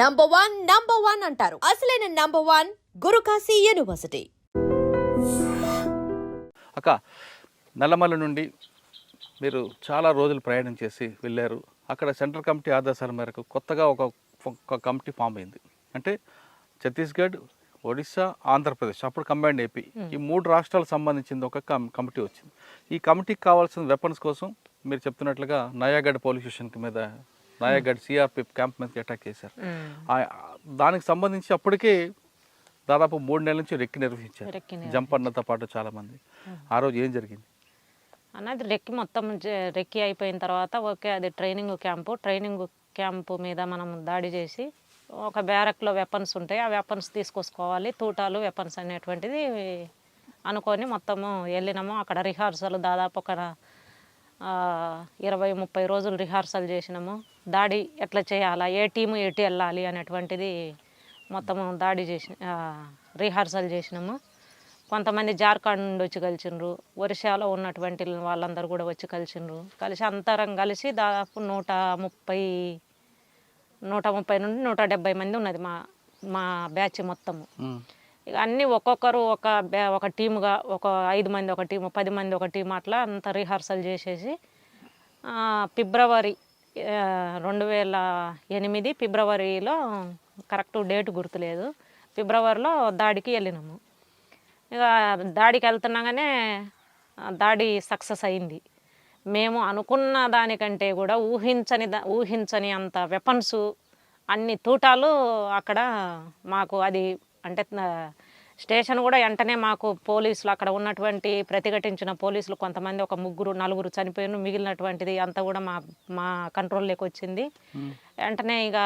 Number one అంటారు. అసలైన number one Guru Kashi university. అక్క, నల్లమల్ల నుండి మీరు చాలా రోజులు ప్రయాణం చేసి వెళ్ళారు. అక్కడ సెంట్రల్ కమిటీ ఆదేశాల మేరకు కొత్తగా ఒక కమిటీ ఫామ్ అయింది. అంటే ఛత్తీస్గఢ్, ఒడిశా, ఆంధ్రప్రదేశ్, అప్పుడు కంబైన్డ్ ఏపీ, ఈ 3 రాష్ట్రాలకు సంబంధించింది ఒక కమిటీ వచ్చింది. ఈ కమిటీకి కావాల్సిన వెపన్స్ కోసం మీరు చెప్తున్నట్లుగా నయాగఢ్ పోలీస్ స్టేషన్కి మీద నయాగఢ్ సిఆర్పి క్యాంప్ మీదకి అటాక్ చేశారు. దానికి సంబంధించి అప్పటికే దాదాపు 3 నెలల నుంచి రెక్కి నిర్వహించారు, జంప్ అన్నతో పాటు చాలామంది. ఆ రోజు ఏం జరిగింది అన్నది? రెక్కి మొత్తం రెక్కి అయిపోయిన తర్వాత ఓకే, అది ట్రైనింగ్ క్యాంపు మీద మనం దాడి చేసి ఒక బ్యారక్లో వెపన్స్ ఉంటాయి, ఆ వెపన్స్ తీసుకొచ్చుకోవాలి, తూటాలు వెపన్స్ అనేటువంటిది అనుకొని మొత్తము వెళ్ళినాము. అక్కడ రిహార్సల్ దాదాపు ఒక 20-30 రోజులు రిహార్సల్ చేసినాము. దాడి ఎట్లా చేయాలా, ఏ టీము ఎటు వెళ్ళాలి అనేటువంటిది మొత్తము దాడి చేసి రిహార్సల్ చేసినాము. కొంతమంది జార్ఖండ్ నుండి వచ్చి కలిసిండ్రు, ఒరిస్సాలో ఉన్నటువంటి వాళ్ళందరూ కూడా వచ్చి కలిసిండ్రు. కలిసి అంతరం కలిసి దాదాపు 130 నుండి 170 మంది ఉన్నది మా బ్యాచ్ మొత్తము. ఇక అన్నీ ఒక్కొక్కరు ఒక టీముగా, ఒక 5 మంది ఒక టీము, 10 మంది ఒక టీము, అట్లా అంత రిహార్సల్ చేసేసి ఫిబ్రవరి 2008 ఫిబ్రవరిలో, కరెక్ట్ డేట్ గుర్తులేదు, ఫిబ్రవరిలో దాడికి వెళ్ళినాము. ఇక దాడికి వెళ్తున్నాగానే దాడి సక్సెస్ అయింది. మేము అనుకున్న దానికంటే కూడా ఊహించని అంత వెపన్స్, అన్ని తూటాలు అక్కడ మాకు. అది అంటే స్టేషన్ కూడా వెంటనే మాకు పోలీసులు, అక్కడ ఉన్నటువంటి ప్రతిఘటించిన పోలీసులు కొంతమంది, ఒక 3-4 చనిపోయిన, మిగిలినటువంటిది అంతా కూడా మా కంట్రోల్లోకి వచ్చింది. వెంటనే ఇక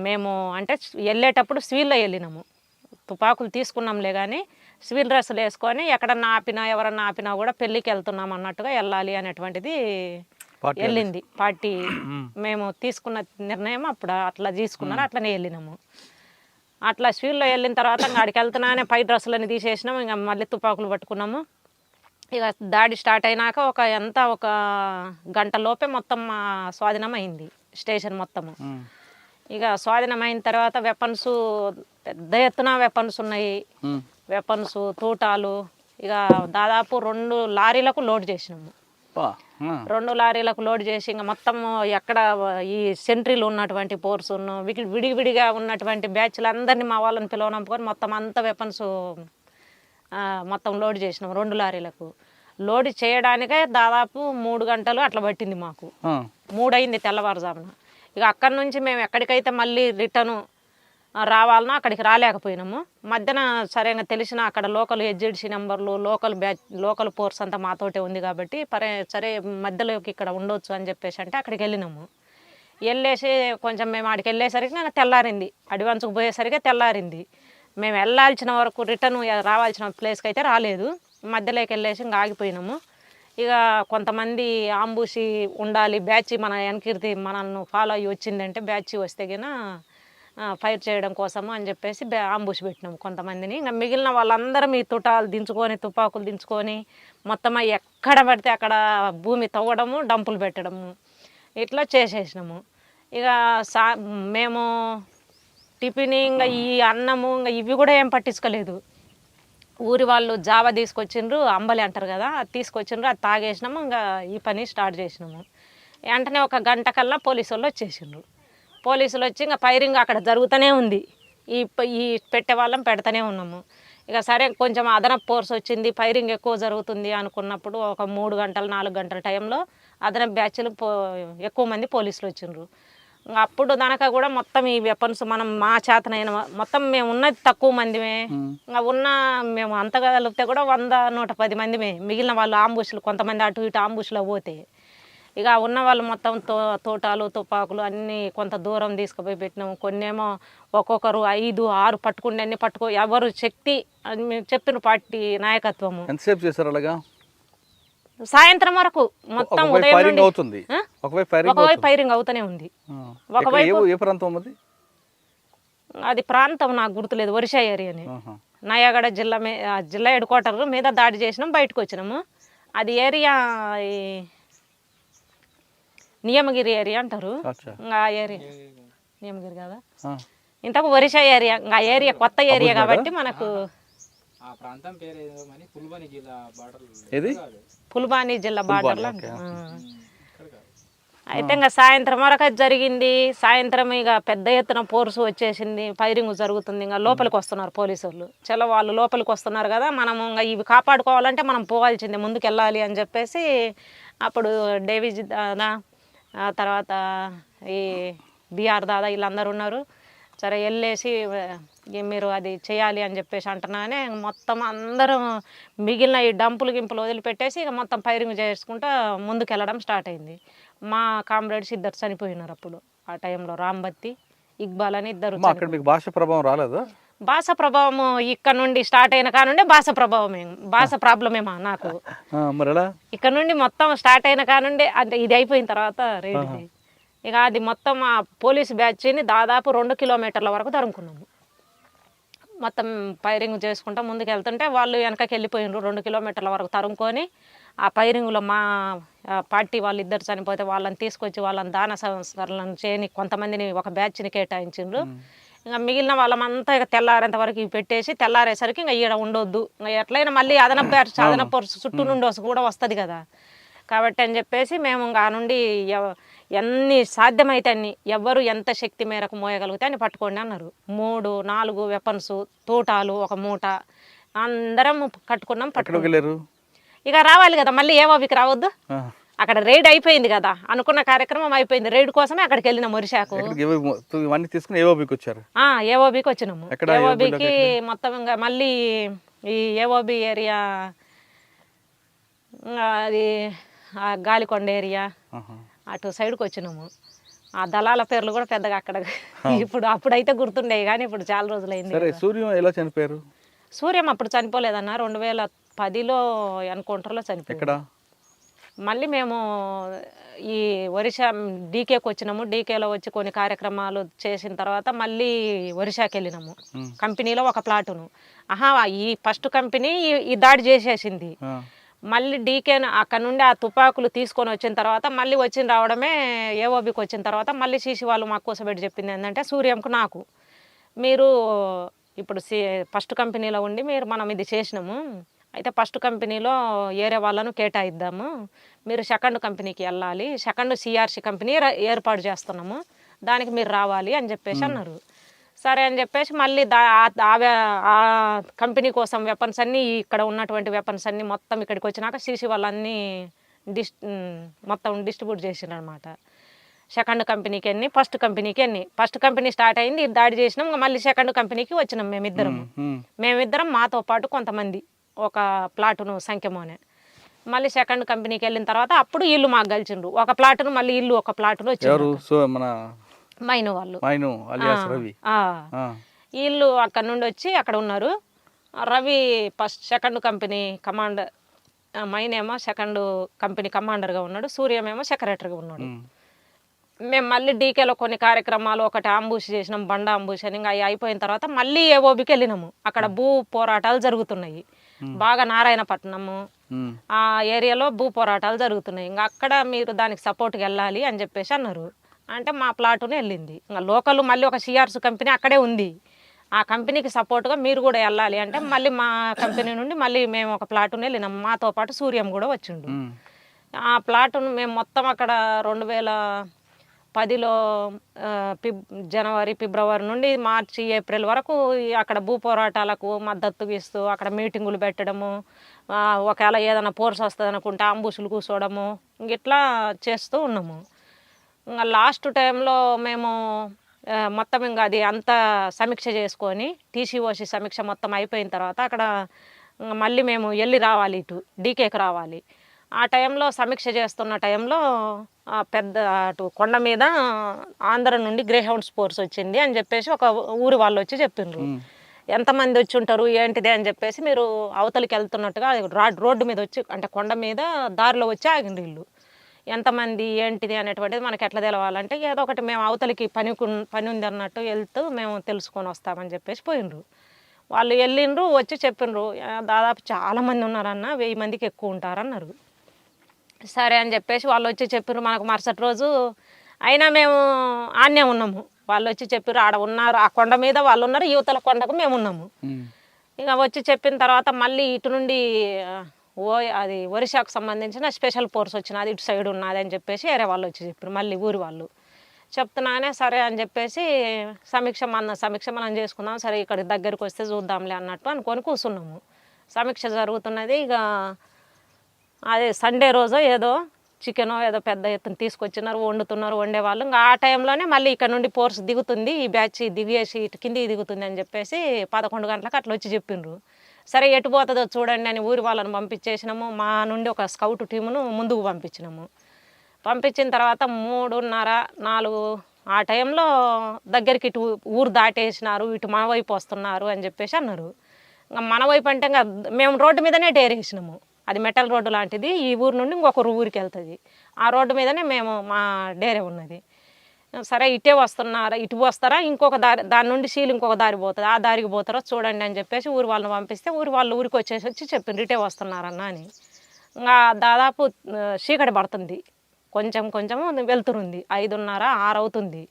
మేము అంటే వెళ్ళేటప్పుడు సివిల్లో వెళ్ళినాము, తుపాకులు తీసుకున్నాంలే కానీ సివిల్ డ్రెస్సులు వేసుకొని ఎక్కడన్నా ఆపినా, ఎవరన్నా ఆపినా కూడా పెళ్ళికి వెళ్తున్నాం అన్నట్టుగా వెళ్ళాలి అనేటువంటిది వెళ్ళింది పార్టీ. మేము తీసుకున్న నిర్ణయం అప్పుడు అట్లా తీసుకున్నారు, అట్లనే వెళ్ళినాము. అట్లా సివిల్లో వెళ్ళిన తర్వాత అక్కడికి వెళ్తున్నానే పై డ్రెస్సులని తీసేసినాము, ఇంకా మళ్ళీ తుపాకులు పట్టుకున్నాము. ఇక దాడి స్టార్ట్ అయినాక ఒక గంట లోపే మొత్తం స్వాధీనం అయింది స్టేషన్ మొత్తము. ఇక స్వాధీనం అయిన తర్వాత వెపన్స్, పెద్ద ఎత్తున వెపన్స్ ఉన్నాయి, వెపన్స్, తూటాలు. ఇక దాదాపు 2 లారీలకు లోడ్ చేసినాము. 2 లారీలకు లోడ్ చేసి ఇంకా మొత్తం ఎక్కడ ఈ సెంట్రీలు ఉన్నటువంటి పోర్స్, విడివిడిగా ఉన్నటువంటి బ్యాచ్లు అందరినీ మా వాళ్ళని పిలవనంపుకొని మొత్తం అంత వెపన్స్ మొత్తం లోడ్ చేసినాం. 2 లారీలకు లోడ్ చేయడానికే దాదాపు 3 గంటలు అట్లా పట్టింది మాకు. 3 అయింది తెల్లవారుజామున. ఇక అక్కడి నుంచి మేము ఎక్కడికైతే మళ్ళీ రిటర్ను రావాలనో అక్కడికి రాలేకపోయినాము. మధ్యన సరిగా తెలిసిన అక్కడ లోకల్ HZC నెంబర్లు, లోకల్ ఫోర్స్ అంతా మాతోటే ఉంది కాబట్టి సరే మధ్యలోకి ఇక్కడ ఉండొచ్చు అని చెప్పేసి అంటే అక్కడికి వెళ్ళినాము. వెళ్ళేసి కొంచెం మేము అక్కడికి వెళ్ళేసరికి నాకు తెల్లారింది, అడ్వాన్స్కి పోయేసరికి తెల్లారింది. మేము వెళ్ళాల్సిన వరకు రిటర్న్ రావాల్సిన ప్లేస్కి అయితే రాలేదు, మధ్యలోకి వెళ్ళేసి ఇంకా ఆగిపోయినాము. ఇక కొంతమంది ఆంబూసి ఉండాలి, బ్యాచ్ మన వెనకీర్తి మనల్ని ఫాలో అయ్యి వచ్చిందంటే బ్యాచ్ వస్తే గిన ఫైర్ చేయడం కోసము అని చెప్పేసి ఆంబూసి పెట్టినాము కొంతమందిని. ఇంకా మిగిలిన వాళ్ళందరం ఈ తుపాకులు దించుకొని మొత్తం ఎక్కడ పడితే అక్కడ భూమి తవ్వడము, డంపులు పెట్టడము, ఇట్లా చేసేసినాము. ఇక మేము టిఫిన్, ఇంకా ఈ అన్నము, ఇంకా ఇవి కూడా ఏం పట్టించుకోలేదు. ఊరి వాళ్ళు జావా తీసుకొచ్చిండ్రు, అంబలి అంటారు కదా, అది తీసుకొచ్చిండ్రు, అది తాగేసినాము. ఇంకా ఈ పని స్టార్ట్ చేసినాము. వెంటనే ఒక గంట కల్లా పోలీసు వాళ్ళు వచ్చేసిండ్రు. పోలీసులు వచ్చి ఇంకా ఫైరింగ్ అక్కడ జరుగుతూనే ఉంది. ఈ పెట్టే వాళ్ళం పెడతానే ఉన్నాము. ఇక సరే కొంచెం అదనపు ఫోర్స్ వచ్చింది, ఫైరింగ్ ఎక్కువ జరుగుతుంది అనుకున్నప్పుడు ఒక 3 గంటలు 4 గంటల టైంలో అదనపు బ్యాచ్లు ఎక్కువ మంది పోలీసులు వచ్చిండ్రు. అప్పుడు దానక కూడా మొత్తం ఈ వెపన్స్ మనం మా చేతనైన మొత్తం మేము ఉన్నది తక్కువ మందిమే. ఇంకా మేము అంతగలిగితే కూడా 100-110 మందిమే. మిగిలిన వాళ్ళు ఆంబుషులు, కొంతమంది అటు ఇటు ఆంబుషులో పోతే ఇక ఉన్న వాళ్ళు మొత్తం తోటాలు, తుపాకులు అన్నీ కొంత దూరం తీసుకుపోయి పెట్టినాము. కొన్నేమో ఒక్కొక్కరు 5-6 అన్ని ఎవరు శక్తి అని మేము చెప్పిన పార్టీ నాయకత్వము. ఎంతసేపు చేశారు అలాగా? సాయంత్రం వరకు మొత్తం ఉదయం నుండి ఒకవైపు ఫైరింగ్ అవుతూనే ఉంది. ఒకవైపు అది ప్రాంతం నాకు గుర్తులేదు, ఒరిస్సా ఏరియాని. నయాగఢ జిల్లా హెడ్ క్వార్టర్ మీద దాడి చేసినాం, బయటకు వచ్చినాము. అది ఏరియా నియమగిరి ఏరియా అంటారు, ఆ ఏరియా నేమగిరి కదా ఆ. ఇంతకు ఒరిషా ఏరియా, ఆ ఏరియా కొత్త ఏరియా కాబట్టి మనకు ఆ ప్రాంతం పేరు ఏదో కానీ పుల్బని జిల్లా బార్డర్ ఏది పుల్బానీ జిల్లా బార్డర్లో ఓకే. ఇక్కడ కాదు. అయితే ఇంకా సాయంత్రం వరకు అది జరిగింది. సాయంత్రం ఇక పెద్ద ఎత్తున పోర్సు వచ్చేసింది, ఫైరింగ్ జరుగుతుంది. ఇంకా లోపలికి వస్తున్నారు పోలీసు వాళ్ళు. చలో వాళ్ళు లోపలికి వస్తున్నారు కదా, మనం ఇంకా ఇవి కాపాడుకోవాలంటే మనం పోవాల్సిందే, ముందుకు వెళ్ళాలి అని చెప్పేసి అప్పుడు డేవిజ్ దాదా, ఆ తర్వాత ఈ బిఆర్ దాదా వీళ్ళందరూ ఉన్నారు. సరే వెళ్ళేసి మీరు అది చేయాలి అని చెప్పేసి అంటున్నానే మొత్తం అందరం మిగిలిన ఈ డంపులు గింపులు వదిలిపెట్టేసి ఇక మొత్తం ఫైరింగ్ చేసుకుంటూ ముందుకు వెళ్ళడం స్టార్ట్ అయింది. మా కామ్రేడ్స్ ఇద్దరు చనిపోయినారు అప్పుడు ఆ టైంలో, రాంబత్తి, ఇక్బాల్ అని ఇద్దరు. అమ్మా, అక్కడ మీకు భాష ప్రభావం రాలేదా? భాష ప్రభావం ఇక్కడ నుండి స్టార్ట్ అయిన కానుండే భాష ప్రభావమే, భాష ప్రాబ్లమేమా నాకు. మరి ఎలా? ఇక్కడ నుండి మొత్తం స్టార్ట్ అయిన కానుండే అంటే ఇది అయిపోయిన తర్వాత రేడిది ఇక అది మొత్తం ఆ పోలీసు బ్యాచ్ని దాదాపు 2 కిలోమీటర్ల వరకు తరుముకున్నాము. మొత్తం ఫైరింగ్ చేసుకుంటా ముందుకు వెళ్తుంటే వాళ్ళు వెనకకి వెళ్ళిపోయినారు. 2 కిలోమీటర్ల వరకు తరుముకొని ఆ ఫైరింగ్లో మా పార్టీ వాళ్ళు ఇద్దరు చనిపోతే వాళ్ళని తీసుకొచ్చి వాళ్ళని దాన సంస్కరణలను చేయని కొంతమందిని ఒక బ్యాచ్ని కేటాయించిండ్రు. ఇంకా మిగిలిన వాళ్ళమంతా ఇక తెల్లారేంత వరకు ఇవి పెట్టేసి తెల్లారేసరికి ఇంకా ఈడ ఉండొద్దు, ఇంకా ఎట్లయినా మళ్ళీ అదనపు చుట్టూ నుండి కూడా వస్తుంది కదా, కాబట్టి అని చెప్పేసి మేము ఇంకా నుండి ఎన్ని సాధ్యమైతే అన్ని ఎవరు ఎంత శక్తి మేరకు మోయగలిగితే అని పట్టుకోండి అన్నారు. 3-4 వెపన్స్, తోటాలు, ఒక మూట అందరం కట్టుకున్నాం. పట్టుకోగలేరు ఇక రావాలి కదా, మళ్ళీ ఏవోబికి రావద్దు. అక్కడ రైడ్ అయిపోయింది కదా, అనుకున్న కార్యక్రమం అయిపోయింది. రైడ్ కోసమే అక్కడికి వెళ్ళినాం ఒరిషాకు. ఇవన్నీ తీసుకుని ఏఓబికి వచ్చారు. ఏఓబికి వచ్చినాము. ఏఓబికి మొత్తం ఇంకా మళ్ళీ ఈ ఏఓబి ఏరియా అది గాలికొండ ఏరియా అటు సైడ్కి వచ్చినాము. ఆ దళాల పేర్లు కూడా పెద్దగా అక్కడ ఇప్పుడు అప్పుడైతే గుర్తుండేవి కానీ ఇప్పుడు చాలా రోజులైంది. సరే, సూర్యం ఎలా చనిపోయారు? సూర్యం అప్పుడు చనిపోలేదన్న, 2010లో ఎన్కౌంటర్లో చనిపోయారు. మళ్ళీ మేము ఈ ఒరిషా డీకేకి వచ్చినాము. డీకేలో వచ్చి కొన్ని కార్యక్రమాలు చేసిన తర్వాత మళ్ళీ ఒరిషాకి వెళ్ళినాము. కంపెనీలో ఒక ప్లాటును ఈ ఫస్ట్ కంపెనీ ఈ దాడి చేసేసింది. మళ్ళీ డీకేను అక్కడ నుండి ఆ తుపాకులు తీసుకొని వచ్చిన తర్వాత మళ్ళీ రావడమే ఏఓబికి వచ్చిన తర్వాత మళ్ళీ సీసీ వాళ్ళు మాకు కూసబెట్టి చెప్పింది ఏంటంటే, సూర్యంకు నాకు మీరు ఇప్పుడు ఫస్ట్ కంపెనీలో ఉండి మనం ఇది చేసినాము, అయితే ఫస్ట్ కంపెనీలో ఏరే వాళ్ళను కేటాయిద్దాము, మీరు సెకండ్ కంపెనీకి వెళ్ళాలి, సెకండ్ సిఆర్సి కంపెనీ ఏర్పాటు చేస్తున్నాము, దానికి మీరు రావాలి అని చెప్పేసి అన్నారు. సరే అని చెప్పేసి మళ్ళీ ఆ కంపెనీ కోసం వెపన్స్ అన్నీ ఇక్కడ ఉన్నటువంటి వెపన్స్ అన్నీ మొత్తం ఇక్కడికి వచ్చినాక సీసీ వాళ్ళన్నీ మొత్తం డిస్ట్రిబ్యూట్ చేసినారు అనమాట. సెకండ్ కంపెనీకి ఎన్ని, ఫస్ట్ కంపెనీకి ఎన్ని. ఫస్ట్ కంపెనీ స్టార్ట్ అయింది, దాడి చేసినాం. ఇంకా మళ్ళీ సెకండ్ కంపెనీకి వచ్చినాం మేమిద్దరం మాతో పాటు కొంతమంది ఒక ప్లాటును సంఖ్యమోనే. మళ్ళీ సెకండ్ కంపెనీకి వెళ్ళిన తర్వాత అప్పుడు ఇల్లు మాకు కలిసిండ్రు. ఒక ప్లాటును మళ్ళీ ఇల్లు ఒక ప్లాటును వచ్చి మైను వాళ్ళు, వీళ్ళు అక్కడ నుండి వచ్చి అక్కడ ఉన్నారు. Ravi first second company commander, మైనేమో సెకండ్ కంపెనీ కమాండర్గా ఉన్నాడు, సూర్యమేమో సెక్రటరీగా ఉన్నాడు. మేము మళ్ళీ డీకేలో కొన్ని కార్యక్రమాలు, ఒకటి అంబుష్ చేసినాం, బండ అంబుష్ అని. ఇంకా అవి అయిపోయిన తర్వాత మళ్ళీ ఏఓబికి వెళ్ళినాము. అక్కడ భూ పోరాటాలు జరుగుతున్నాయి బాగా, నారాయణపట్నము ఆ ఏరియాలో భూ పోరాటాలు జరుగుతున్నాయి. ఇంకా అక్కడ మీరు దానికి సపోర్ట్కి వెళ్ళాలి అని చెప్పేసి అన్నారు. అంటే మా ప్లాటునే వెళ్ళింది. ఇంకా లోకల్ మళ్ళీ ఒక సిఆర్స్ కంపెనీ అక్కడే ఉంది, ఆ కంపెనీకి సపోర్ట్గా మీరు కూడా వెళ్ళాలి అంటే మళ్ళీ మా కంపెనీ నుండి మళ్ళీ మేము ఒక ప్లాటునే వెళ్ళినాం. మాతో పాటు సూర్యం కూడా వచ్చిండు. ఆ ప్లాటును మేము మొత్తం అక్కడ 2010లో జనవరి, ఫిబ్రవరి నుండి మార్చి, ఏప్రిల్ వరకు అక్కడ భూ పోరాటాలకు మద్దతు ఇస్తూ అక్కడ మీటింగులు పెట్టడము, ఒకవేళ ఏదైనా ఫోర్స్ వస్తుంది అనుకుంటే అంబుషులు కూర్చోవడము, ఇట్లా చేస్తూ ఉన్నాము. ఇంకా లాస్ట్ టైంలో మేము మొత్తం ఇంకా అది అంతా సమీక్ష చేసుకొని టీసీఓసి సమీక్ష మొత్తం అయిపోయిన తర్వాత అక్కడ మళ్ళీ మేము వెళ్ళి రావాలి, ఇటు డీకేకి రావాలి. ఆ టైంలో సమీక్ష చేస్తున్న టైంలో పెద్ద అటు కొండ మీద ఆంధ్ర నుండి గ్రేహౌండ్ స్పోర్ట్స్ వచ్చింది అని చెప్పేసి ఒక ఊరి వాళ్ళు వచ్చి చెప్పిండ్రు. ఎంతమంది వచ్చి ఉంటారు ఏంటిది అని చెప్పేసి, మీరు అవతలికి వెళ్తున్నట్టుగా రోడ్డు మీద వచ్చి అంటే కొండ మీద దారిలో వచ్చి ఆగిండ్రు వీళ్ళు. ఎంతమంది ఏంటిది అనేటువంటిది మనకి ఎట్లా తెలవాలంటే, ఏదో ఒకటి మేము అవతలికి పని ఉంది అన్నట్టు వెళ్తూ మేము తెలుసుకొని వస్తామని చెప్పేసి పోయిండ్రు. వాళ్ళు వెళ్ళిండ్రు, వచ్చి చెప్పిండ్రు దాదాపు చాలామంది ఉన్నారన్న, 1000 మందికి ఎక్కువ ఉంటారన్నారు. సరే అని చెప్పేసి వాళ్ళు వచ్చి చెప్పిండ్రు. మనకు మరుసటి రోజు అయినా మేము ఆన్నే ఉన్నాము, వాళ్ళు వచ్చి చెప్పారు ఆడ ఉన్నారు, ఆ కొండ మీద వాళ్ళు ఉన్నారు, యువతల కొండకు మేము ఉన్నాము. ఇక వచ్చి చెప్పిన తర్వాత మళ్ళీ ఇటు నుండి అది ఒరిస్సాకు సంబంధించిన స్పెషల్ ఫోర్స్ వచ్చినది, ఇటు సైడ్ ఉన్నది అని చెప్పేసి వేరే వాళ్ళు వచ్చి చెప్పారు. మళ్ళీ ఊరి వాళ్ళు చెప్తున్నానే సరే అని చెప్పేసి సమీక్ష మనం చేసుకుందాం, సరే ఇక్కడికి దగ్గరికి వస్తే చూద్దాంలే అన్నట్టు అనుకొని కూర్చున్నాము. సమీక్ష జరుగుతున్నది. ఇక అదే సండే రోజు ఏదో చికెనో ఏదో పెద్ద ఎత్తున తీసుకొచ్చినారు, వండేవాళ్ళు. ఇంకా ఆ టైంలోనే మళ్ళీ ఇక్కడ నుండి ఫోర్స్ దిగుతుంది, ఈ బ్యాచ్ దిగేసి ఇటు కిందికి దిగుతుంది అని చెప్పేసి 11 గంటలకు అట్లా వచ్చి చెప్పిండ్రు. సరే ఎటు పోతుందో చూడండి అని ఊరి వాళ్ళని పంపించేసినాము. మా నుండి ఒక స్కౌట్ టీమును ముందుకు పంపించినాము. పంపించిన తర్వాత 3:30, 4 ఆ టైంలో దగ్గరికి ఇటు ఊరు దాటేసినారు, ఇటు మన వైపు వస్తున్నారు అని చెప్పేసి అన్నారు. ఇంకా మన వైపు అంటే ఇంకా మేము రోడ్డు మీదనే డేరేసినాము. అది మెటల్ రోడ్డు లాంటిది, ఈ ఊరు నుండి ఇంకొక ఊరికి వెళ్తుంది. ఆ రోడ్డు మీదనే మా డేరే ఉన్నది. సరే ఇటే వస్తున్నారా, ఇటు వస్తారా, ఇంకొక దారి, దాని నుండి సీలు ఇంకొక దారి పోతుంది, ఆ దారికి పోతారో చూడండి అని చెప్పేసి ఊరి వాళ్ళని పంపిస్తే ఊరి వాళ్ళు ఊరికి వచ్చి చెప్పిండ్రు ఇటే వస్తున్నారన్న అని. ఇంకా దాదాపు చీకటి పడుతుంది, కొంచెం వెళ్తురుంది, 5:30, 6 అవుతుంది.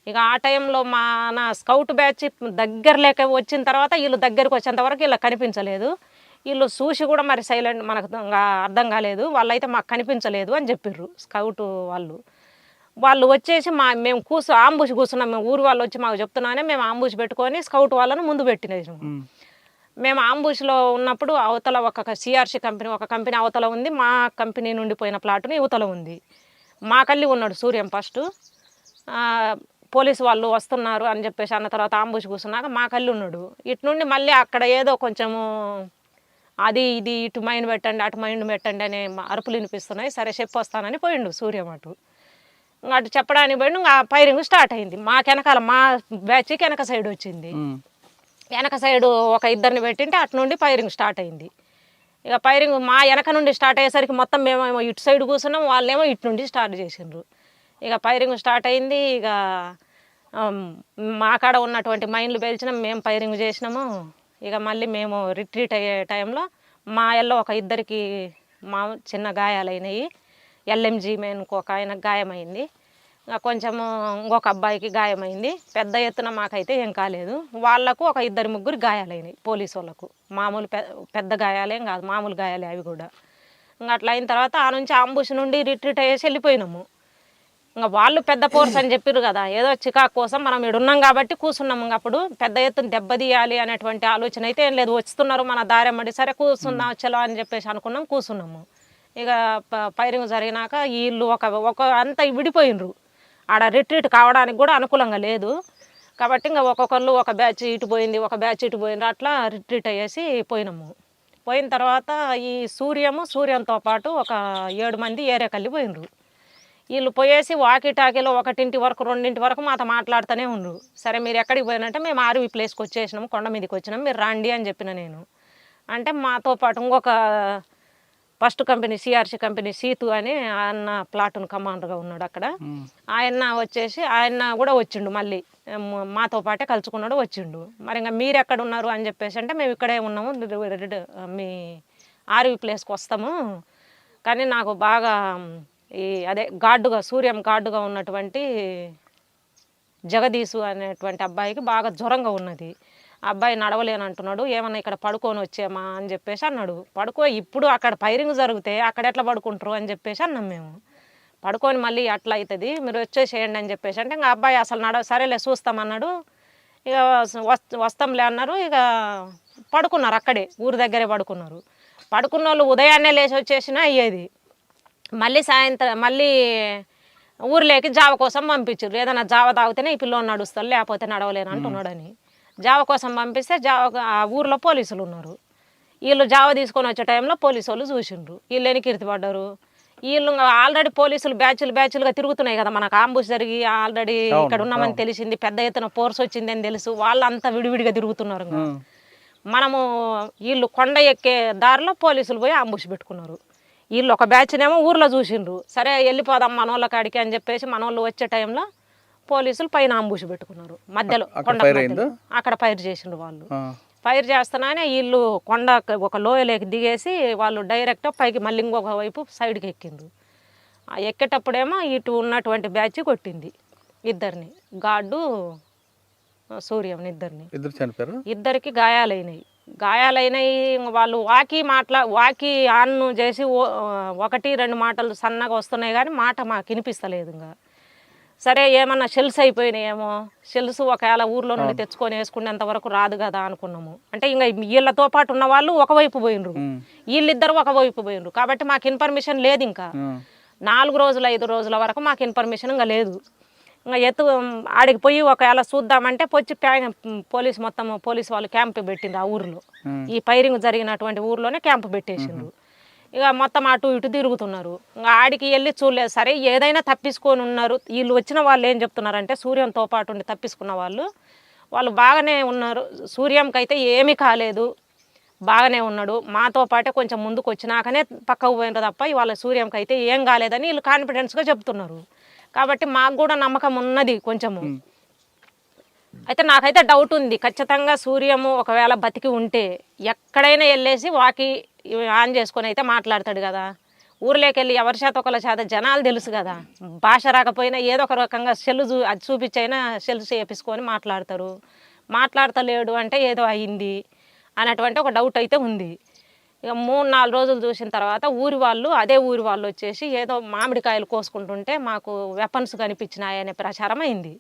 ఇక ఆ టైంలో మన స్కౌట్ బ్యాచ్ దగ్గర లేక వచ్చిన తర్వాత వీళ్ళు దగ్గరికి వచ్చేంత వరకు వీళ్ళకి కనిపించలేదు. వీళ్ళు చూసి కూడా మరి సైలెంట్, మనకు అర్థం కాలేదు, వాళ్ళైతే మాకు కనిపించలేదు అని చెప్పిర్రు స్కౌట్ వాళ్ళు వచ్చేసి మేము ఆంబుష్ కూర్చున్నాం. మేము ఊరు వాళ్ళు వచ్చి మాకు చెప్తున్నానే మేము ఆంబుష్ పెట్టుకొని స్కౌట్ వాళ్ళను ముందు పెట్టినాము. మేము ఆంబుష్లో ఉన్నప్పుడు అవతల ఒక సిఆర్సి కంపెనీ, ఒక కంపెనీ అవతల ఉంది, మా కంపెనీ నుండి పోయిన ప్లాటుని యువతల ఉంది. మా కల్లి ఉన్నాడు సూర్యం ఫస్ట్, పోలీసు వాళ్ళు వస్తున్నారు అని చెప్పేసి అన్న తర్వాత ఆంబుష్ కూర్చున్నాక మా కల్లి ఉన్నాడు. ఇటు నుండి మళ్ళీ అక్కడ ఏదో కొంచెము అది ఇది ఇటు మైండ్ పెట్టండి, అటు మైండ్ పెట్టండి అనే అరుపులు వినిపిస్తున్నాయి. సరే చెప్పొస్తానని పోయిండు సూర్యం అటు చెప్పడానికి పోయిండు. ఇంకా ఫైరింగ్ స్టార్ట్ అయింది. మాకు వెనకాల మా బ్యాచ్కి వెనక సైడ్ వచ్చింది. వెనక సైడు ఒక 2 పెట్టింటే అటు నుండి ఫైరింగ్ స్టార్ట్ అయింది. ఇక ఫైరింగ్ మా వెనక నుండి స్టార్ట్ అయ్యేసరికి మొత్తం మేమేమో ఇటు సైడ్ కూర్చున్నాం, వాళ్ళేమో ఇటు నుండి స్టార్ట్ చేసిండ్రు. ఇక ఫైరింగ్ స్టార్ట్ అయింది. ఇక మా కాడ ఉన్నటువంటి మైండ్లు పేల్చినాం, మేము ఫైరింగ్ చేసినాము. ఇక మళ్ళీ మేము రిట్రీట్ అయ్యే టైంలో మా ఎల్లో ఒక 2కి చిన్న గాయాలైనవి. ఎల్ఎంజీ మెయిన్కి ఒక ఆయన గాయమైంది, కొంచెము ఇంకొక అబ్బాయికి గాయమైంది. పెద్ద ఎత్తున మాకైతే ఏం కాలేదు. వాళ్లకు ఒక 2-3 గాయాలైనాయి పోలీసు వాళ్ళకు. మామూలు పెద్ద గాయాలేం కాదు, మామూలు గాయాలే అవి కూడా. ఇంకా అట్లా అయిన తర్వాత ఆ నుంచి ఆంబుష్ నుండి రిట్రీట్ అయ్యేసి వెళ్ళిపోయినాము. ఇంకా వాళ్ళు పెద్ద ఫోర్స్ అని చెప్పారు కదా, ఏదో చికాకు కోసం మనం ఇడున్నాం కాబట్టి కూర్చున్నాము. ఇంకా అప్పుడు పెద్ద ఎత్తున దెబ్బతీయాలి అనేటువంటి ఆలోచన అయితే ఏం లేదు. వస్తున్నారు మన దారెమ్మడి, సరే కూర్చుందాం చలో అని చెప్పేసి అనుకున్నాం, కూర్చున్నాము. ఇక ఫైరింగ్ జరిగినాక వీళ్ళు ఒక అంతా విడిపోయినరు. ఆడ రిట్రీట్ కావడానికి కూడా అనుకూలంగా లేదు కాబట్టి ఇంకా ఒక్కొక్కళ్ళు ఒక బ్యాచ్ ఇటు పోయింది, ఒక బ్యాచ్ ఇటు పోయింది, అట్లా రిట్రీట్ అయ్యేసి పోయినాము. పోయిన తర్వాత ఈ సూర్యంతో పాటు ఒక 7 మంది ఏరియాకెళ్ళి పోయినరు. వీళ్ళు పోయేసి వాకీటాకీలో 1 వరకు 2 వరకు మాతో మాట్లాడుతూనే ఉండ్రు. సరే మీరు ఎక్కడికి పోయినంటే మేము ఆర్వీ ప్లేస్కి వచ్చేసినాము, కొండ మీదకి వచ్చినాం, మీరు రండి అని చెప్పిన నేను. అంటే మాతో పాటు ఇంకొక first company CRC company Situ అని ఆయన ప్లాటూన్ కమాండర్గా ఉన్నాడు అక్కడ. ఆయన వచ్చేసి ఆయన కూడా వచ్చిండు, మళ్ళీ మాతో పాటే కలుసుకున్నాడు, వచ్చిండు. మరి ఇంకా మీరు ఎక్కడ ఉన్నారు అని చెప్పేసి అంటే మేము ఇక్కడే ఉన్నాము, మీ ఆర్వీ ప్లేస్కి వస్తాము, కానీ నాకు బాగా అదే సూర్యం గార్డుగా ఉన్నటువంటి జగదీశు అనేటువంటి అబ్బాయికి బాగా జ్వరంగా ఉన్నది. ఆ అబ్బాయి నడవలేని అంటున్నాడు, ఏమన్నా ఇక్కడ పడుకొని వచ్చామా అని చెప్పేసి అన్నాడు. ఇప్పుడు అక్కడ ఫైరింగ్ జరిగితే అక్కడ ఎట్లా పడుకుంటారు అని చెప్పేసి అన్నాం మేము. పడుకొని మళ్ళీ అట్లా అవుతుంది, మీరు వచ్చేసేయండి అని చెప్పేసి అంటే ఇంకా అబ్బాయి అసలు సరేలే చూస్తామన్నాడు. ఇక వస్తాంలే అన్నారు. ఇక పడుకున్నారు అక్కడే, ఊరి దగ్గరే పడుకున్నారు. పడుకున్న వాళ్ళు ఉదయాన్నే లేచి వచ్చేసినా అయ్యేది. మళ్ళీ సాయంత్రం మళ్ళీ ఊర్లోకి జావ కోసం పంపించారు. ఏదైనా జావ తాగితేనే ఈ పిల్లోని నడుస్తారు, లేకపోతే నడవలేను అంటున్నాడని జావ కోసం పంపిస్తే ఆ ఊర్లో పోలీసులు ఉన్నారు. వీళ్ళు జావ తీసుకొని వచ్చే టైంలో పోలీసు వాళ్ళు చూసిండ్రు, వీళ్ళు ఎనికిర్తి పడ్డారు. వీళ్ళు ఆల్రెడీ పోలీసులు బ్యాచ్లుగా తిరుగుతున్నాయి కదా, మనకు ఆంబుష్ జరిగి ఆల్రెడీ ఇక్కడ ఉన్నామని తెలిసింది, పెద్ద ఎత్తున ఫోర్స్ వచ్చిందని తెలుసు, వాళ్ళంతా విడివిడిగా తిరుగుతున్నారు. మనము వీళ్ళు కొండ ఎక్కే దారిలో పోలీసులు పోయి ఆంబుష్ పెట్టుకున్నారు. వీళ్ళు ఒక బ్యాచ్నేమో ఊర్లో చూసిండ్రు, సరే వెళ్ళిపోదాం మనోళ్ళ కాడికి అని చెప్పేసి మనోళ్ళు వచ్చే టైంలో పోలీసులు పైన ఆంబుష్ పెట్టుకున్నారు మధ్యలో, కొండ అక్కడ ఫైర్ చేసిండ్రు. వాళ్ళు ఫైర్ చేస్తున్నానే వీళ్ళు కొండ ఒక లోయలోకి దిగేసి వాళ్ళు డైరెక్ట్ పైకి మళ్ళీ ఇంకొక వైపు సైడ్కి ఎక్కిండ్రు. ఎక్కేటప్పుడేమో ఇటు ఉన్నటువంటి బ్యాచ్ కొట్టింది. ఇద్దరిని, గార్డు సూర్యం ఇద్దరిని. ఇద్దరు చనిపోయారు. ఇద్దరికి గాయాలైనవి. వాళ్ళు వాకి ఆన్ చేసి ఒకటి రెండు మాటలు సన్నగా వస్తున్నాయి కానీ మాట మాకు వినిపిస్తలేదు. ఇంకా సరే ఏమన్నా షెల్స్ అయిపోయినాయేమో, షెల్స్ ఒకవేళ ఊర్లో నుండి తెచ్చుకొని వేసుకునేంత వరకు రాదు కదా అనుకున్నాము. అంటే ఇంకా వీళ్ళతో పాటు ఉన్న వాళ్ళు ఒకవైపు పోయినరు, వీళ్ళిద్దరు ఒకవైపు పోయినరు. కాబట్టి మాకు ఇన్ఫర్మేషన్ లేదు. ఇంకా 4 రోజులు 5 రోజుల వరకు మాకు ఇన్ఫర్మేషన్ ఇంకా లేదు. ఇంకా ఆడికి పోయి ఒకవేళ చూద్దామంటే వచ్చి పోలీసు వాళ్ళు క్యాంప్ పెట్టిండ్రు ఆ ఊర్లో. ఈ ఫైరింగ్ జరిగినటువంటి ఊర్లోనే క్యాంప్ పెట్టేసిండ్రు. ఇక మొత్తం అటు ఇటు తిరుగుతున్నారు. ఇంకా ఆడికి వెళ్ళి చూడలేదు. సరే ఏదైనా తప్పించుకొని ఉన్నారు. వీళ్ళు వచ్చిన వాళ్ళు ఏం చెప్తున్నారంటే సూర్యంతో పాటు ఉండి తప్పించుకున్న వాళ్ళు బాగానే ఉన్నారు, సూర్యంకి అయితే ఏమీ కాలేదు, బాగానే ఉన్నాడు, మాతో పాటే కొంచెం ముందుకు వచ్చినాకనే పక్కకు పోయినారు తప్ప ఇవాళ సూర్యంకి అయితే ఏం కాలేదని వీళ్ళు కాన్ఫిడెన్స్గా చెప్తున్నారు. కాబట్టి మాకు కూడా నమ్మకం ఉన్నది కొంచెము. అయితే నాకైతే డౌట్ ఉంది, ఖచ్చితంగా సూర్యము ఒకవేళ బతికి ఉంటే ఎక్కడైనా వెళ్ళేసి వాకి ఆన్ చేసుకొని అయితే మాట్లాడతాడు కదా. ఊర్లోకి వెళ్ళి ఎవరి చేత ఒకళ్ళ చేత జనాలు తెలుసు కదా, భాష రాకపోయినా ఏదో ఒక రకంగా అది చూపించైనా సెల్స్ చేపించుకొని మాట్లాడతలేడు అంటే ఏదో అయింది అన్నటువంటి ఒక డౌట్ అయితే ఉంది. ఇక 3-4 రోజులు చూసిన తర్వాత అదే ఊరి వాళ్ళు వచ్చేసి ఏదో మామిడికాయలు కోసుకుంటుంటే మాకు వెపన్స్ కనిపించినాయనే ప్రచారం అయింది.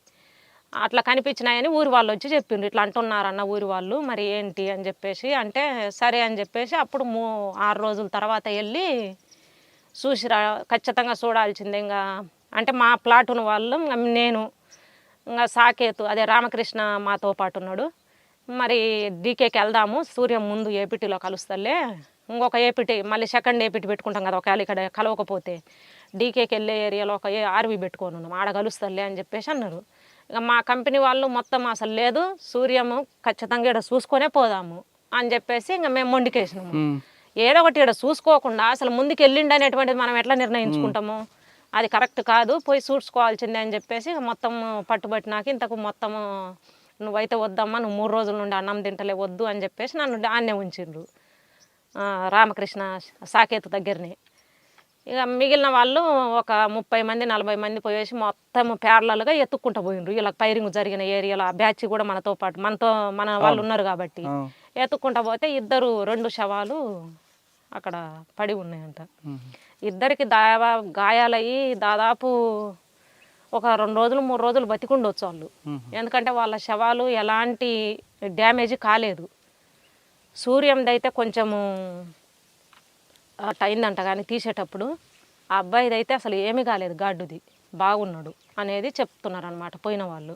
అట్లా కనిపించినాయని ఊరి వాళ్ళు వచ్చి చెప్పిండ్రు, ఇట్లా అంటున్నారన్న ఊరి వాళ్ళు, మరి ఏంటి అని చెప్పేసి అంటే సరే అని చెప్పేసి అప్పుడు 6 రోజుల తర్వాత వెళ్ళి చూసిరా, ఖచ్చితంగా చూడాల్సిందే. ఇంకా అంటే మా ప్లాటున వాళ్ళు, నేను, ఇంకా సాకేతు అదే రామకృష్ణ మాతో పాటు ఉన్నాడు. మరి డీకేకి వెళ్దాము, సూర్యం ముందు ఏపీటీలో కలుస్తలే, ఇంకొక ఏపీటీ మళ్ళీ సెకండ్ ఏపీటీ పెట్టుకుంటాం కదా ఒకవేళ ఇక్కడ కలవకపోతే, డీకేకి వెళ్ళే ఏరియాలో ఒక ఆర్వీ పెట్టుకొని ఉన్నాం, ఆడ కలుస్తలే అని చెప్పేసి అన్నారు. ఇక మా కంపెనీ వాళ్ళు మొత్తం అసలు లేదు, సూర్యము ఖచ్చితంగా ఇక్కడ చూసుకొనే పోదాము అని చెప్పేసి ఇంకా మేము మొండికేసినాము. ఏదో ఒకటి ఇక్కడ చూసుకోకుండా అసలు ముందుకు వెళ్ళిండి అనేటువంటిది మనం ఎట్లా నిర్ణయించుకుంటాము, అది కరెక్ట్ కాదు, పోయి చూసుకోవాల్సిందే అని చెప్పేసి మొత్తం పట్టుబట్టినాక ఇంతకు మొత్తము నువ్వైతే వద్దమ్మా, నువ్వు 3 రోజుల నుండి అన్నం తింటలే వద్దు అని చెప్పేసి నన్ను ఆన్నే ఉంచిండ్రు రామకృష్ణ సాకేతు దగ్గరనే. ఇక మిగిలిన వాళ్ళు ఒక 30 మంది 40 మంది పోయేసి మొత్తం ప్యారలల్గా ఎత్తుక్కుంటూ పోయిండ్రు. ఇలా ఫైరింగ్ జరిగిన ఏరియాలో ఆ బ్యాచ్ కూడా మన వాళ్ళు ఉన్నారు కాబట్టి ఎత్తుక్కుంటూ పోతే 2 శవాలు అక్కడ పడి ఉన్నాయంట. ఇద్దరికి గాయాలయ్యి దాదాపు ఒక 2 రోజులు 3 రోజులు బతికుండొచ్చు వాళ్ళు, ఎందుకంటే వాళ్ళ శవాలు ఎలాంటి డ్యామేజ్ కాలేదు. సూర్యంది అయితే కొంచెము అయిందంట కానీ తీసేటప్పుడు, ఆ అబ్బాయిది అయితే అసలు ఏమీ కాలేదు, గాడ్డుది బాగున్నాడు అనేది చెప్తున్నారు అన్నమాట పోయిన వాళ్ళు.